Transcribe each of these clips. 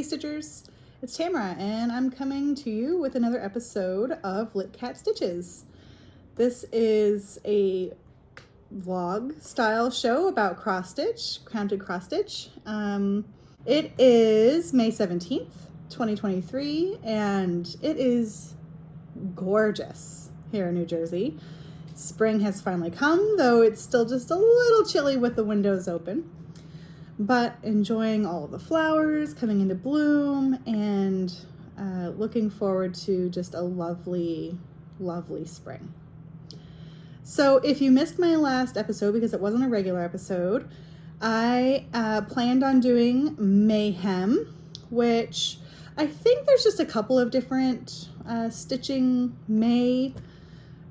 Stitchers, it's Tamara, and I'm coming to you with another episode of Lit Cat Stitches. This is a vlog style show about cross stitch, counted cross stitch. It is May 17th, 2023, and it is gorgeous here in New Jersey. Spring has finally come, though it's still just a little chilly with the windows open. But enjoying all of the flowers coming into bloom and looking forward to just a lovely, lovely spring. So if you missed my last episode, because it wasn't a regular episode, I planned on doing Mayhem, which I think there's just a couple of different stitching May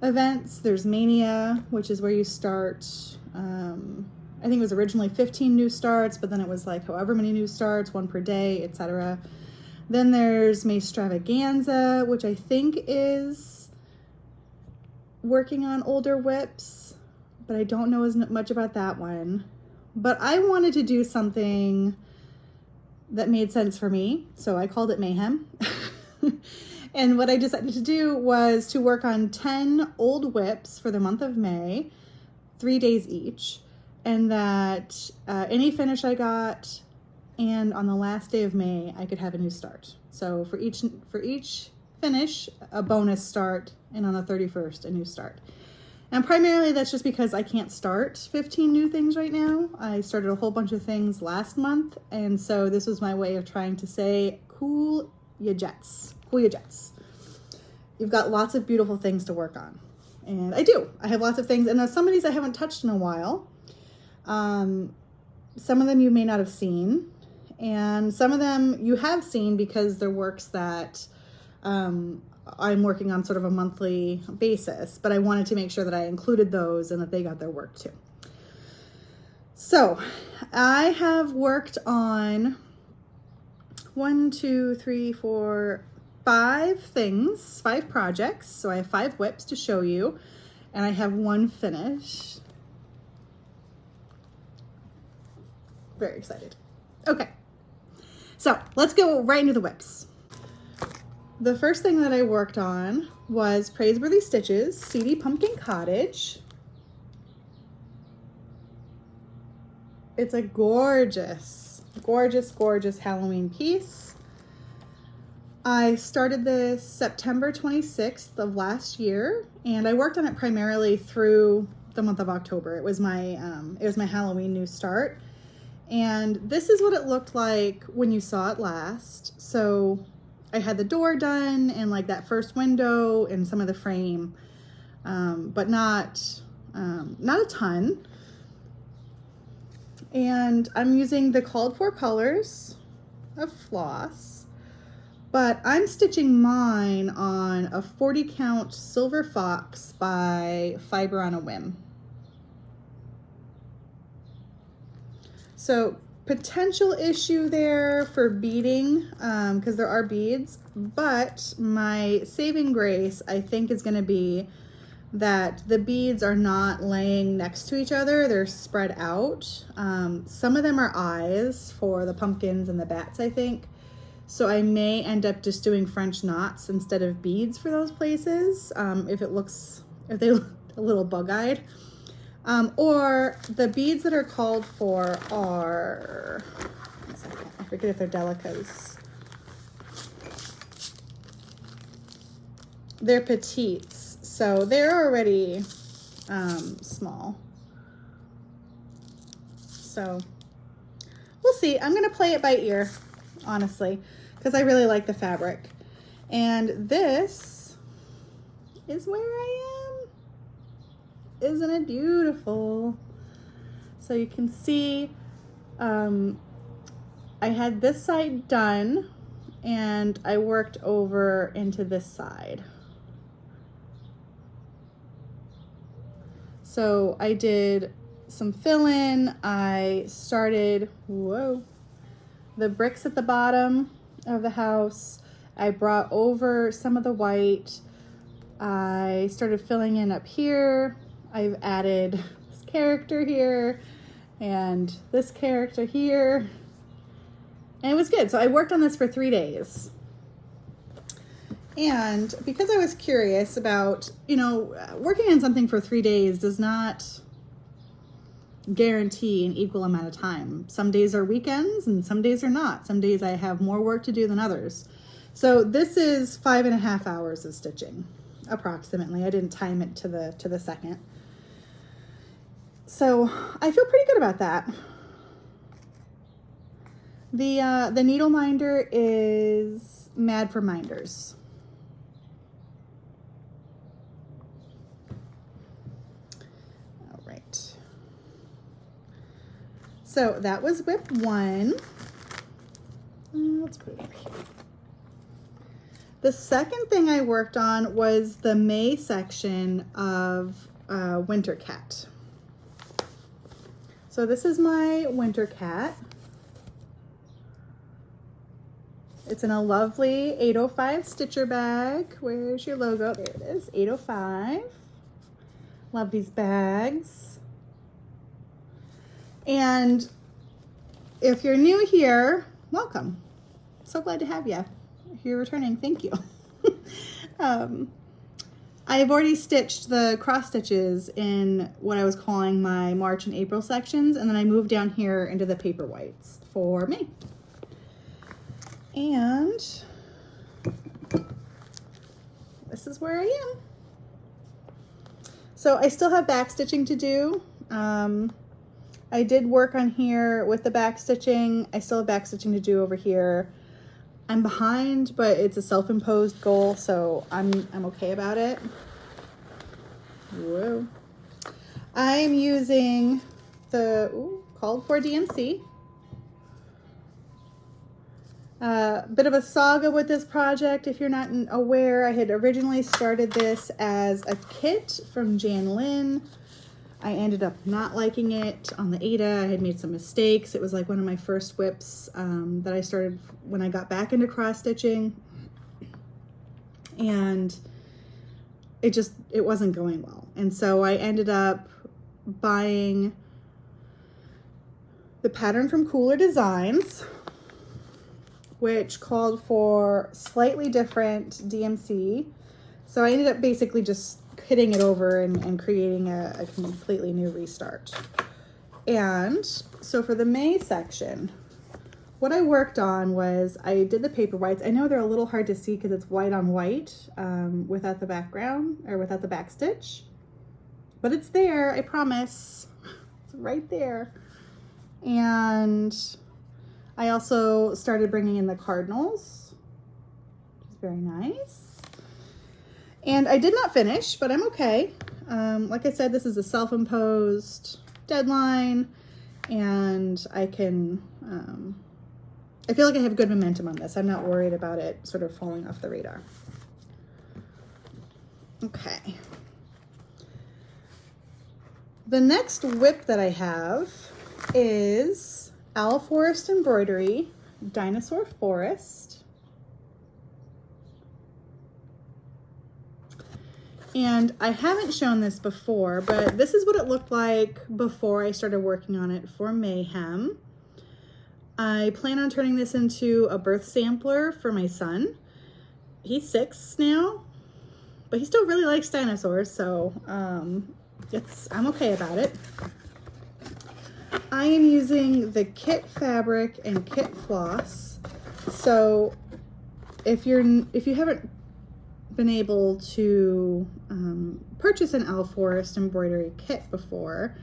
events. There's Mania, which is where you start, I think it was originally 15 new starts, but then it was like however many new starts, one per day, etc. Then there's May Stravaganza, which I think is working on older whips, but I don't know as much about that one. But I wanted to do something that made sense for me, so I called it Mayhem. And what I decided to do was to work on 10 old whips for the month of May, 3 days each, and that any finish I got, and on the last day of May, I could have a new start. So for each finish, a bonus start, and on the 31st, a new start. And primarily that's just because I can't start 15 new things right now. I started a whole bunch of things last month, and so this was my way of trying to say, cool ya jets. Cool ya jets. You've got lots of beautiful things to work on. And I do. I have lots of things, and some of these I haven't touched in a while. Some of them you may not have seen, and some of them you have seen because they're works that I'm working on sort of a monthly basis, but I wanted to make sure that I included those and that they got their work too. So I have worked on 5 projects. So I have 5 whips to show you, and I have 1 finish. Very excited. Okay, so let's go right into the whips. The first thing that I worked on was Praiseworthy Stitches CD Pumpkin Cottage. It's a gorgeous, gorgeous, gorgeous Halloween piece. I started this September 26th of last year, and I worked on it primarily through the month of October. It was my Halloween new start. And this is what it looked like when you saw it last. So I had the door done and like that first window and some of the frame, but not a ton. And I'm using the called for colors of Floss, but I'm stitching mine on a 40 count Silver Fox by Fiber on a Whim. So potential issue there for beading, because there are beads, but my saving grace I think is going to be that the beads are not laying next to each other, they're spread out. Some of them are eyes for the pumpkins and the bats, I think, so I may end up just doing French knots instead of beads for those places, if they look a little bug-eyed. Or the beads that are called for are, I forget if they're delicas. They're petites, so they're already small. So we'll see. I'm going to play it by ear, honestly, because I really like the fabric. And this is where I am. Isn't it beautiful? So you can see I had this side done and I worked over into this side. So I did some fill-in. I started, the bricks at the bottom of the house. I brought over some of the white. I started filling in up here. I've added this character here and this character here. And it was good. So I worked on this for 3 days. And because I was curious about, you know, working on something for 3 days does not guarantee an equal amount of time. Some days are weekends and some days are not. Some days I have more work to do than others. So this is 5.5 hours of stitching, approximately. I didn't time it to the second. So I feel pretty good about that. The needle minder is Mad for Minders. All right. So that was whip 1. Let's put it over here. The second thing I worked on was the May section of Winter Cat. So this is my Winter Cat. It's in a lovely 805 stitcher bag. Where's your logo? There it is, 805. Love these bags. And if you're new here, welcome. So glad to have you. If you're returning, thank you. I've already stitched the cross stitches in what I was calling my March and April sections, and then I moved down here into the paper whites for May. And this is where I am. So I still have back stitching to do. I did work on here with the back stitching. I still have back stitching to do over here. I'm behind, but it's a self-imposed goal, so I'm okay about it. Whoa. I'm using the called for DMC. Bit of a saga with this project. If you're not aware, I had originally started this as a kit from Jan Lynn. I ended up not liking it on the Ada. I had made some mistakes. It was like one of my first whips that I started when I got back into cross stitching, and it wasn't going well. And so I ended up buying the pattern from Cooler Designs, which called for slightly different DMC. So I ended up basically just hitting it over and creating a completely new restart. And so for the May section, what I worked on was I did the paper whites. I know they're a little hard to see because it's white on white without the background or without the back stitch, but it's there, I promise. It's right there. And I also started bringing in the cardinals, which is very nice. And I did not finish, but I'm okay. Like I said, this is a self-imposed deadline, and I can, I feel like I have good momentum on this. I'm not worried about it sort of falling off the radar. Okay. The next whip that I have is Owl Forest Embroidery Dinosaur Forest. And I haven't shown this before, but this is what it looked like before I started working on it for Mayhem. I plan on turning this into a birth sampler for my son. He's 6 now, but he still really likes dinosaurs, so I'm okay about it. I am using the kit fabric and kit floss. So if you haven't been able to purchase an Owl Forest embroidery kit before,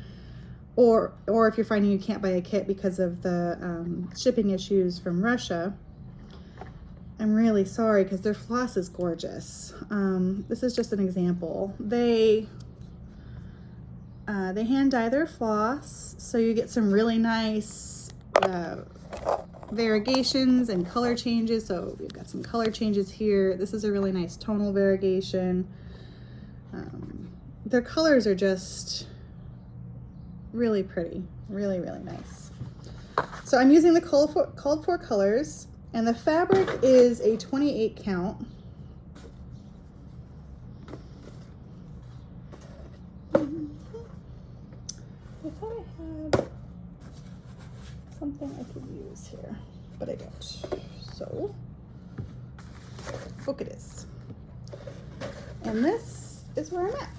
or if you're finding you can't buy a kit because of the shipping issues from Russia, I'm really sorry because their floss is gorgeous. This is just an example. They hand dye their floss, so you get some really nice variegations and color changes. So we've got some color changes here. This is a really nice tonal variegation. Their colors are just really pretty, really, really nice. So I'm using the called for colors, and the fabric is a 28 count. I thought I had something I could use here. but I don't. So, book it is. And this is where I'm at.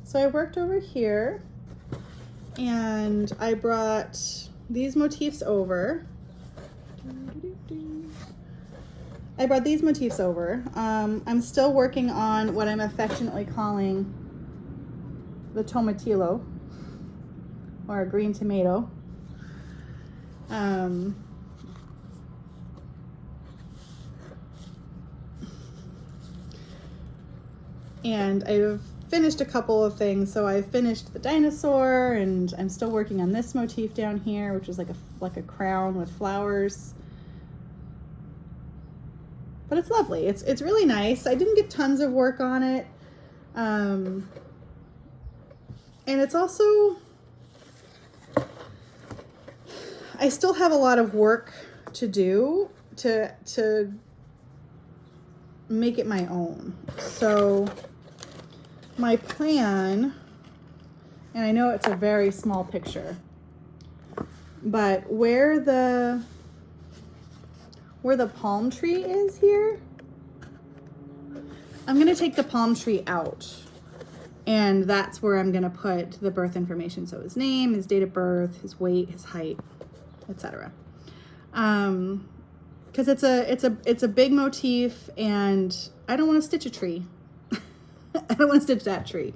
So I worked over here and I brought these motifs over. I'm still working on what I'm affectionately calling the tomatillo, or a green tomato. And I've finished a couple of things. So I finished the dinosaur, and I'm still working on this motif down here, which is like a crown with flowers. But it's lovely. It's really nice. I didn't get tons of work on it. And it's also, I still have a lot of work to do to make it my own. So my plan, and I know it's a very small picture, but where the palm tree is here, I'm gonna take the palm tree out, and that's where I'm gonna put the birth information. So his name, his date of birth, his weight, his height, etc. Because it's a big motif, and I don't want to stitch a tree. I don't want to stitch that tree.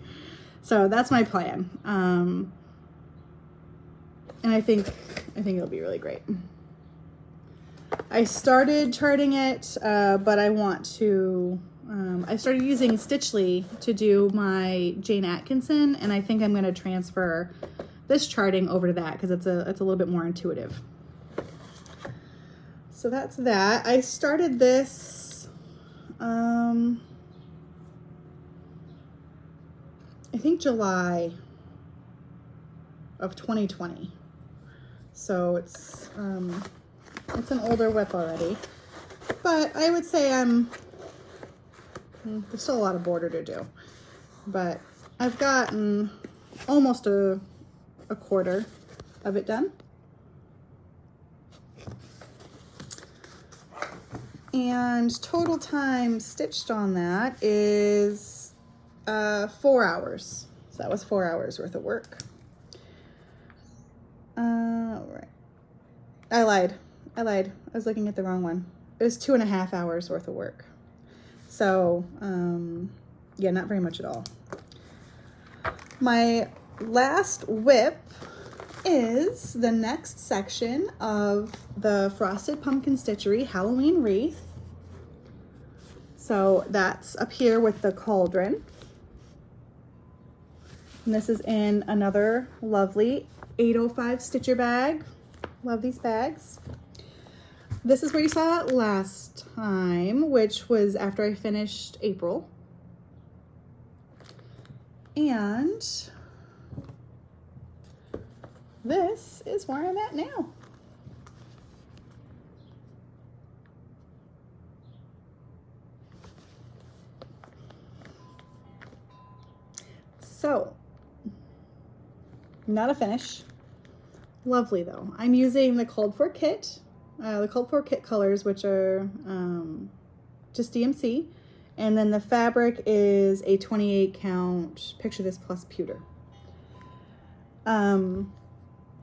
So that's my plan. And I think it'll be really great. I started charting it, but I want to, I started using Stitchly to do my Jane Atkinson, and I think I'm going to transfer this charting over to that because it's a little bit more intuitive. So that's that. I started this, I think July of 2020. So it's an older whip already, but I would say there's still a lot of border to do, but I've gotten almost a quarter of it done. And total time stitched on that is 4 hours. So that was 4 hours worth of work. Right. I lied. I was looking at the wrong one. It was 2.5 hours worth of work. So, yeah, not very much at all. My last whip is the next section of the Frosted Pumpkin Stitchery Halloween Wreath. So that's up here with the cauldron. And this is in another lovely 805 stitcher bag. Love these bags. This is where you saw it last time, which was after I finished April. And this is where I'm at now. So, not a finish. Lovely though. I'm using the called for kit, colors, which are just DMC. And then the fabric is a 28 count Picture This plus pewter.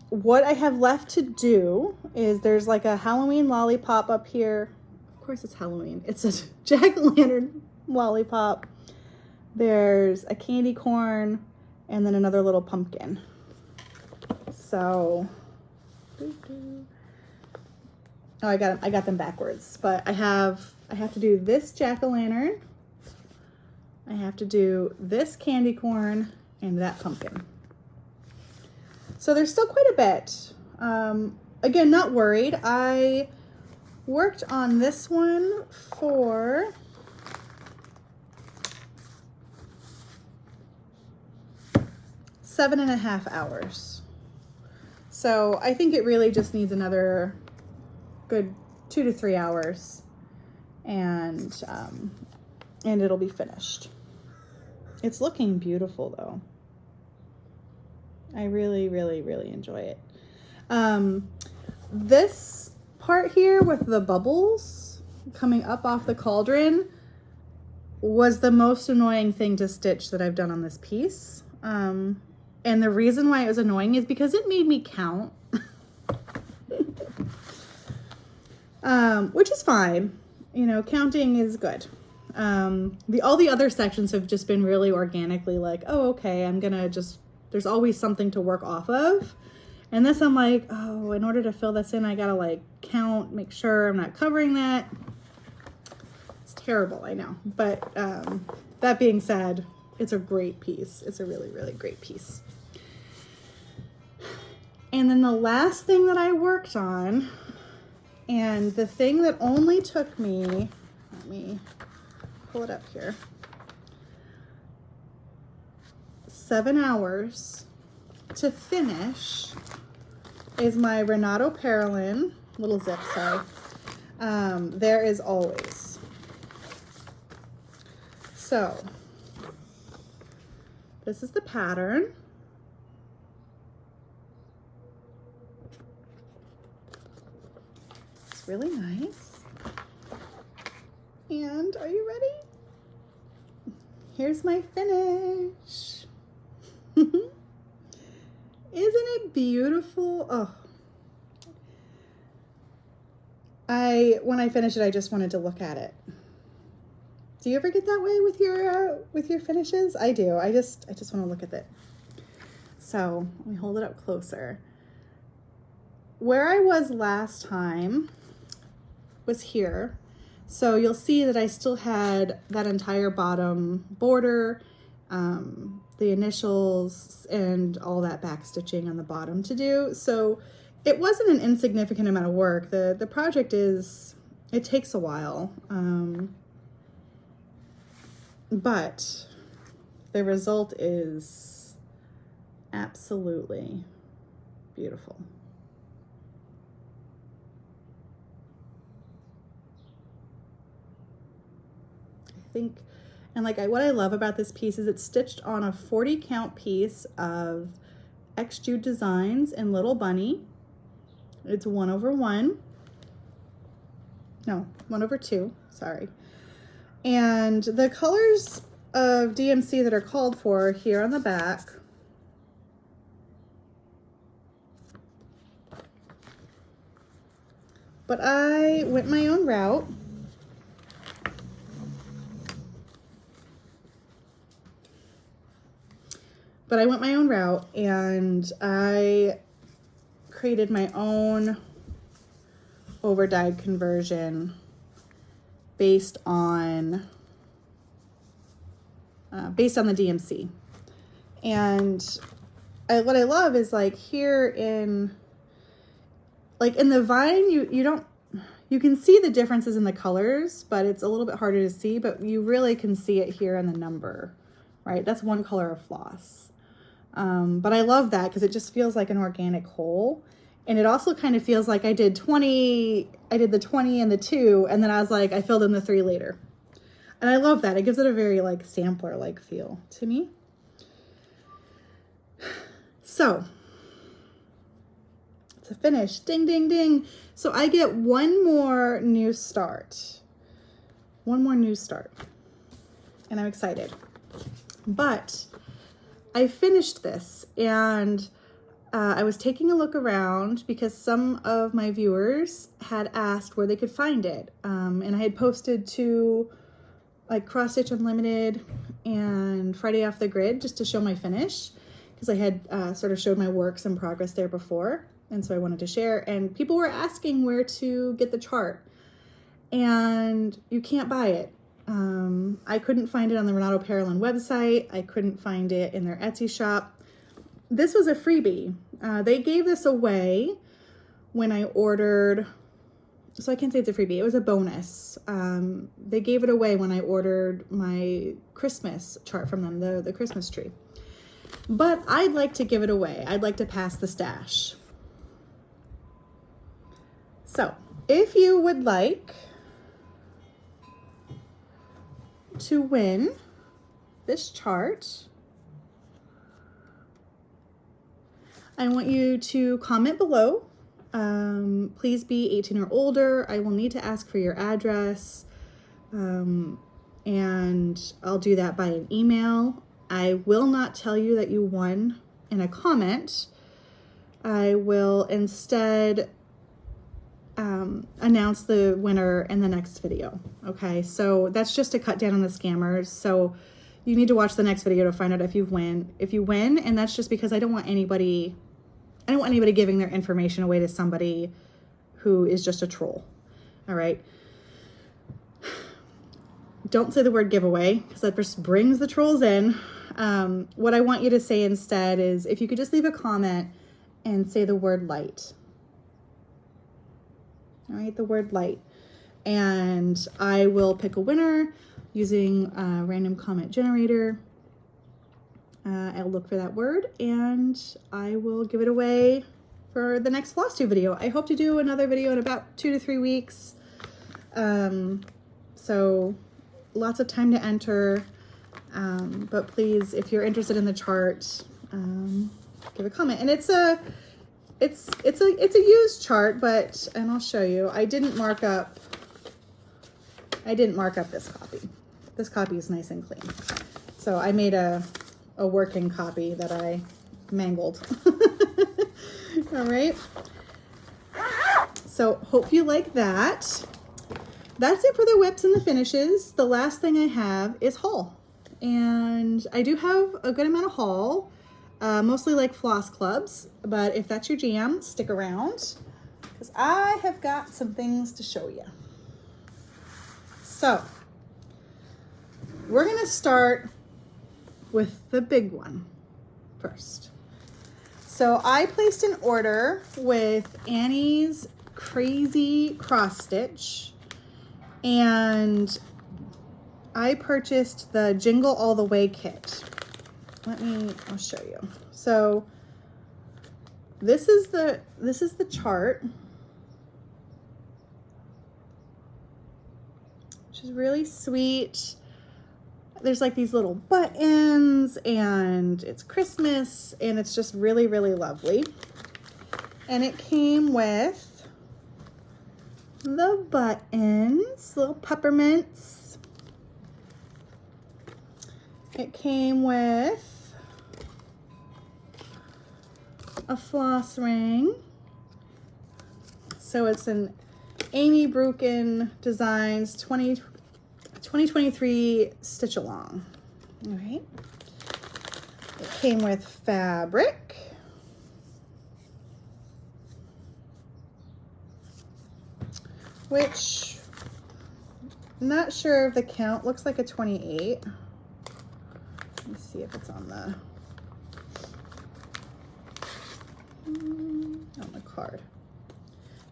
What I have left to do is there's like a Halloween lollipop up here. Of course it's Halloween. It's a jack-o'-lantern lollipop. There's a candy corn and then another little pumpkin. So, oh, I got them backwards, but I have to do this jack-o'-lantern. I have to do this candy corn and that pumpkin. So there's still quite a bit. Again, not worried. I worked on this one for 7.5 hours. So I think it really just needs another good 2 to 3 hours, and it'll be finished. It's looking beautiful though. I really, really, really enjoy it. This part here with the bubbles coming up off the cauldron was the most annoying thing to stitch that I've done on this piece. And the reason why it was annoying is because it made me count. Which is fine. You know, counting is good. All the other sections have just been really organically like, oh, okay, I'm gonna just, there's always something to work off of. And this I'm like, oh, in order to fill this in, I gotta like count, make sure I'm not covering that. It's terrible, I know. But that being said, it's a great piece. It's a really, really great piece. And then the last thing that I worked on, and the thing that only took me, let me pull it up here, 7 hours to finish, is my Renato Parolin little zip, sorry. There is always. So this is the pattern. It's really nice. And are you ready? Here's my finish. Isn't it beautiful? Oh, when I finish it, I just wanted to look at it. Do you ever get that way with your finishes? I do. I just want to look at it. So let me hold it up closer. Where I was last time was here. So you'll see that I still had that entire bottom border, the initials, and all that back stitching on the bottom to do. So it wasn't an insignificant amount of work. The project it takes a while. But the result is absolutely beautiful. I think, and like what I love about this piece is it's stitched on a 40 count piece of X-Jude Designs in Little Bunny. It's 1/1. No, 1/2, sorry. And the colors of DMC that are called for here on the back but I went my own route. And I created my own over-dyed conversion based on the DMC. And what I love is like here in the vine, you can see the differences in the colors, but it's a little bit harder to see, but you really can see it here in the number, right? That's one color of floss. But I love that because it just feels like an organic whole. And it also kind of feels like I did the 20 and the 2, and then I was like, I filled in the 3 later. And I love that. It gives it a very like sampler-like feel to me. So it's a finish. Ding, ding, ding. So I get one more new start. And I'm excited. But I finished this, and I was taking a look around because some of my viewers had asked where they could find it. And I had posted to like Cross Stitch Unlimited and Friday Off the Grid just to show my finish, because I had sort of showed my works in progress there before. And so I wanted to share, and people were asking where to get the chart, and you can't buy it. I couldn't find it on the Renato Parolin website. I couldn't find it in their Etsy shop. This was a freebie. They gave this away when I ordered, so I can't say it's a freebie. It was a bonus. They gave it away when I ordered my Christmas chart from them, the Christmas tree. But I'd like to give it away. I'd like to pass the stash. So if you would like to win this chart. I want you to comment below. Please be 18 or older. I will need to ask for your address, and I'll do that by an email. I will not tell you that you won in a comment. I will instead announce the winner in the next video. Okay, so that's just to cut down on the scammers. So you need to watch the next video to find out if you win. If you win, and that's just because I don't want anybody giving their information away to somebody who is just a troll. All right. Don't say the word giveaway because that just brings the trolls in. What I want you to say instead is if you could just leave a comment and say the word light. All right, the word light. And I will pick a winner using a random comment generator. I'll look for that word and I will give it away for the next Flosstube video. I hope to do another video in about 2 to 3 weeks. So lots of time to enter. But please, if you're interested in the chart, give a comment. And it's a used chart, but, and I'll show you, I didn't mark up this copy. This copy is nice and clean. So I made a working copy that I mangled. All right. So hope you like that. That's it for the whips and the finishes. The last thing I have is haul. And I do have a good amount of haul, mostly like floss clubs, but if that's your jam, stick around because I have got some things to show you. So we're gonna start with the big one first. So I placed an order with Annie's Crazy Cross Stitch, and I purchased the Jingle All the Way kit. I'll show you. So this is the chart, which is really sweet. There's like these little buttons and it's Christmas and it's just really, really lovely. And it came with the buttons, little peppermints. It came with a floss ring. So it's an Amy Brukin Designs 2023 Stitch Along. All right. It came with fabric. Which, not sure of the count, looks like a 28. Let me see if it's on the card.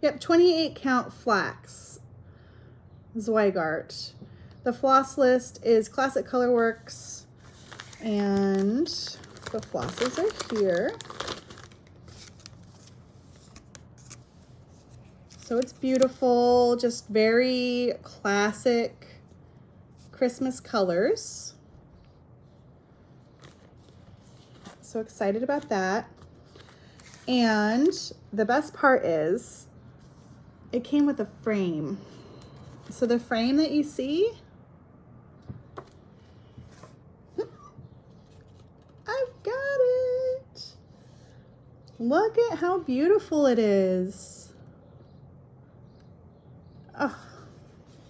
Yep, 28 count flax, Zweigart. The floss list is Classic Colorworks, and the flosses are here. So it's beautiful, just very classic Christmas colors. So excited about that. And the best part is it came with a frame. So the frame that you see, I've got it. Look at how beautiful it is. Oh,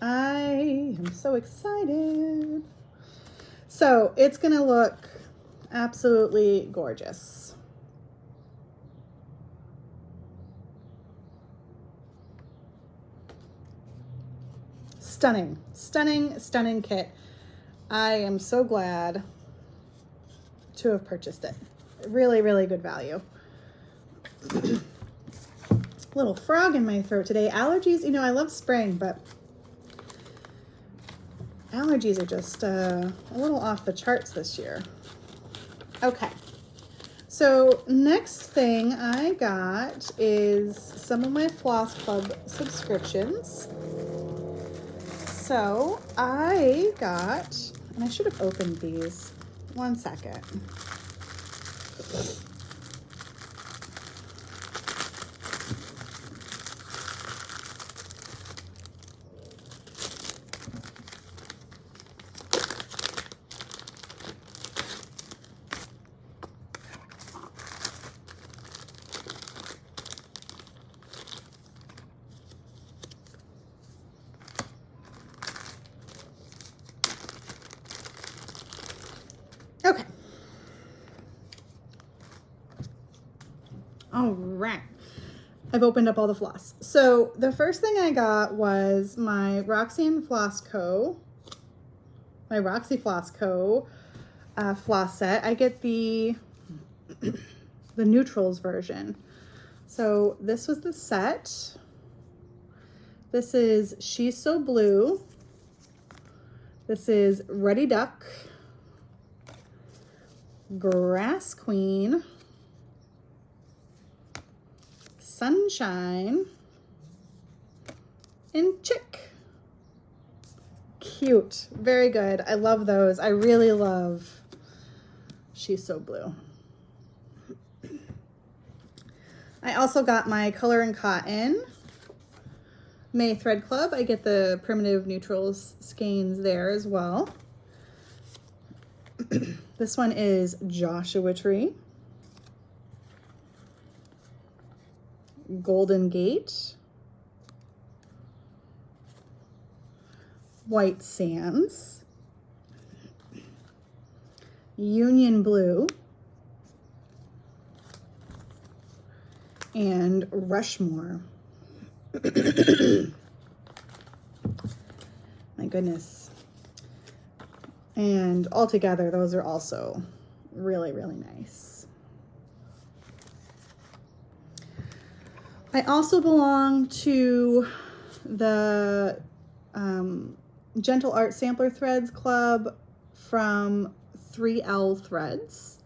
I am so excited. So it's gonna look absolutely gorgeous. Stunning, stunning, stunning kit. I am so glad to have purchased it. Really, really good value. Little frog in my throat today. Allergies, you know, I love spring, but allergies are just a little off the charts this year. Okay, so next thing I got is some of my Floss Club subscriptions. So I got And I should have opened these. 1 second. Okay. All right. I've opened up all the floss. So the first thing I got was my Roxy Floss Co. Floss set. I get the neutrals version. So this was the set. This is She's So Blue. This is Ruddy Duck, Grass Queen, Sunshine, and Chick. Cute. Very good. I love those. I really love She's So Blue. I also got my Color and Cotton May Thread Club. I get the primitive neutrals skeins there as well. This one is Joshua Tree, Golden Gate, White Sands, Union Blue, and Rushmore. My goodness. And all together, those are also really, really nice. I also belong to the Gentle Art Sampler Threads Club from 3L Threads.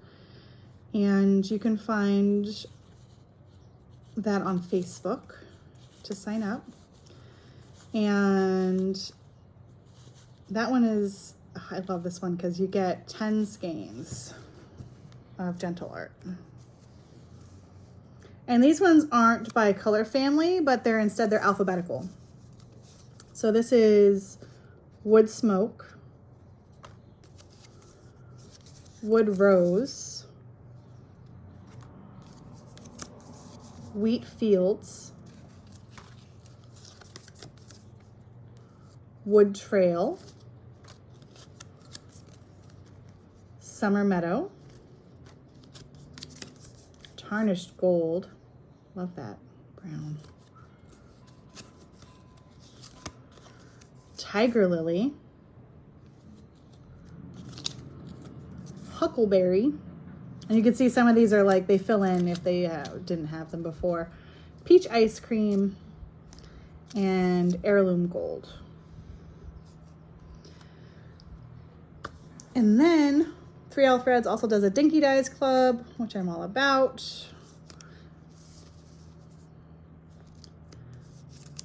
And you can find that on Facebook to sign up. And that one is, I love this one because you get 10 skeins of Gentle Art. And these ones aren't by color family, but they're alphabetical. So this is Wood Smoke, Wood Rose, Wheat Fields, Wood Trail, Summer Meadow, Tarnished Gold, love that brown, Tiger Lily, Huckleberry, and you can see some of these are like they fill in if they didn't have them before, Peach Ice Cream, and Heirloom Gold. And then 3L Threads also does a Dinky Dyes Club, which I'm all about.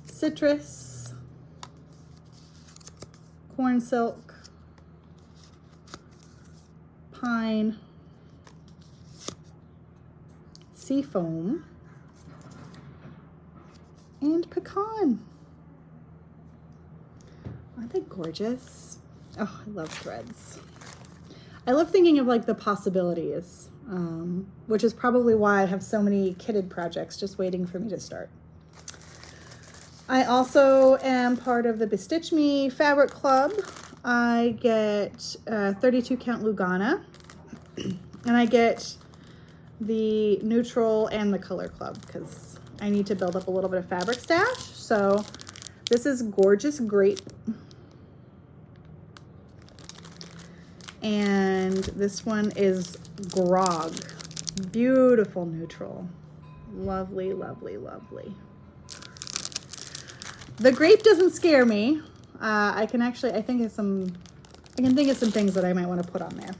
Citrus, Corn Silk, Pine, Seafoam, and Pecan. Aren't they gorgeous? Oh, I love threads. I love thinking of like the possibilities, which is probably why I have so many kitted projects just waiting for me to start. I also am part of the Bestitch Me Fabric Club. I get 32 count Lugana, and I get the neutral and the color club because I need to build up a little bit of fabric stash. So this is Gorgeous Grape. And this one is Grog. Beautiful neutral. Lovely, lovely, lovely. The grape doesn't scare me. I can think of some things that I might want to put on there.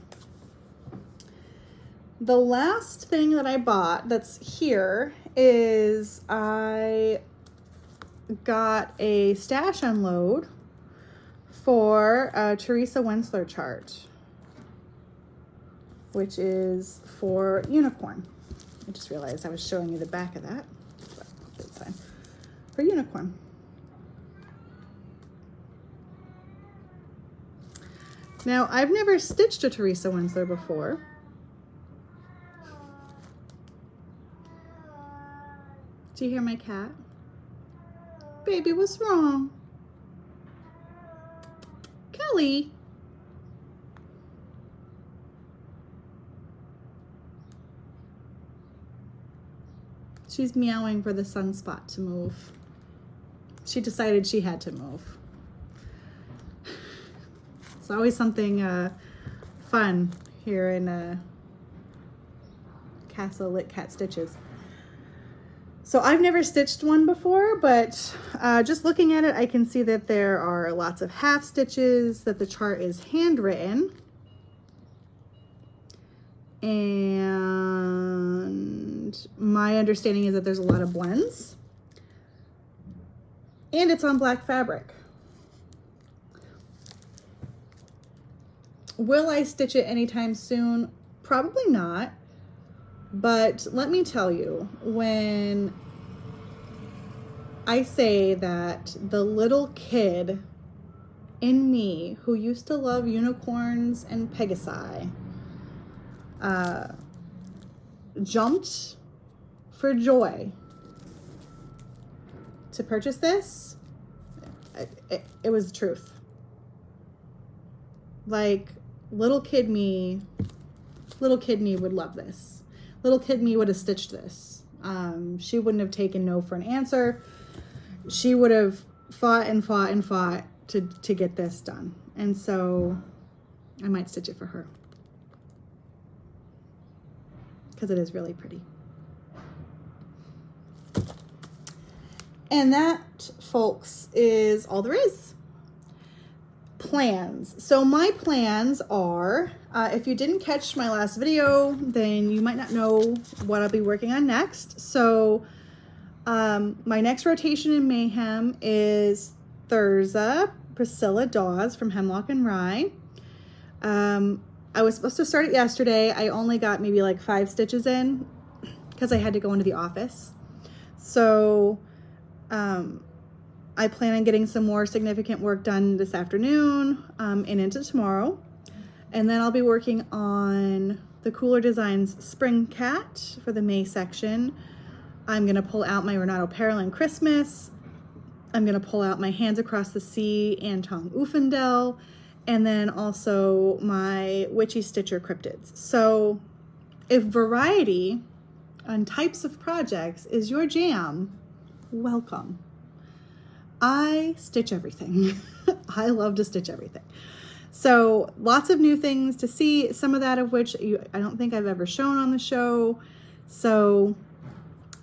The last thing that I bought that's here is I got a stash unload for a Teresa Wensler chart, which is for unicorn. I just realized I was showing you the back of that, but it's fine. For unicorn. Now, I've never stitched a Teresa Wensler before. Do you hear my cat? Baby, what's wrong? Kelly. She's meowing for the sunspot to move. She decided she had to move. It's always something fun here in Castle Lit Cat Stitches. So I've never stitched one before, but just looking at it, I can see that there are lots of half stitches, that the chart is handwritten. And my understanding is that there's a lot of blends. And it's on black fabric. Will I stitch it anytime soon? Probably not. But let me tell you, when I say that the little kid in me who used to love unicorns and Pegasi jumped for joy to purchase this, it was the truth. Like, little kid me would love this. Little kid me would have stitched this. She wouldn't have taken no for an answer. She would have fought and fought and fought to get this done. And so I might stitch it for her, because it is really pretty. And that, folks, is all there is. Plans. So my plans are, if you didn't catch my last video, then you might not know what I'll be working on next. So my next rotation in Mayhem is Thurza Priscilla Dawes from Hemlock and Rye. I was supposed to start it yesterday. I only got maybe like 5 stitches in because I had to go into the office. So I plan on getting some more significant work done this afternoon and into tomorrow. And then I'll be working on the Cooler Designs Spring Cat for the May section. I'm gonna pull out my Renato Pearland Christmas. I'm gonna pull out my Hands Across the Sea Anton Uffendell, and then also my Witchy Stitcher Cryptids. So if variety on types of projects is your jam, welcome. I stitch everything. I love to stitch everything. So lots of new things to see, some of that of which I don't think I've ever shown on the show. So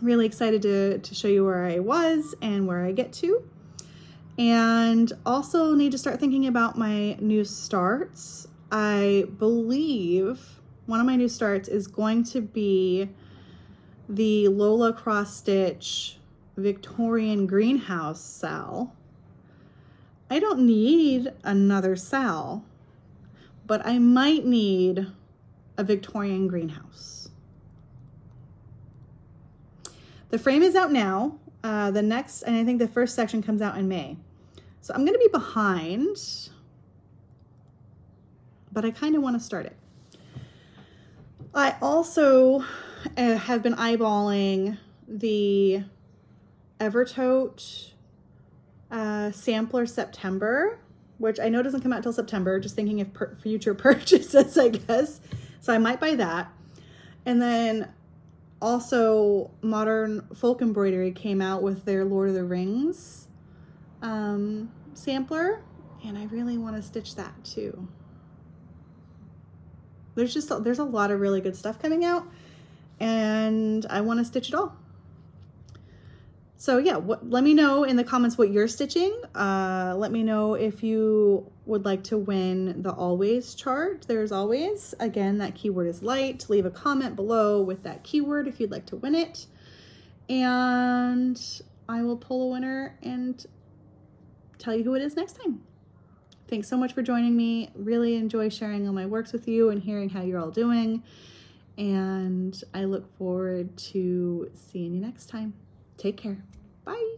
really excited to show you where I was and where I get to. And also need to start thinking about my new starts. I believe one of my new starts is going to be the Lola Cross Stitch Victorian Greenhouse Sal. I don't need another Sal, but I might need a Victorian greenhouse. The frame is out now. The next, and I think the first section comes out in May. So I'm gonna be behind, but I kind of want to start it. I also have been eyeballing the Evertote sampler September, which I know doesn't come out until September, just thinking of future purchases, I guess. So I might buy that. And then also Modern Folk Embroidery came out with their Lord of the Rings sampler, and I really want to stitch that too. There's a lot of really good stuff coming out, and I want to stitch it all. So yeah, let me know in the comments what you're stitching. Let me know if you would like to win the Always chart. There's always, again, that keyword is light. Leave a comment below with that keyword if you'd like to win it. And I will pull a winner and tell you who it is next time. Thanks so much for joining me. Really enjoy sharing all my works with you and hearing how you're all doing. And I look forward to seeing you next time. Take care. Bye.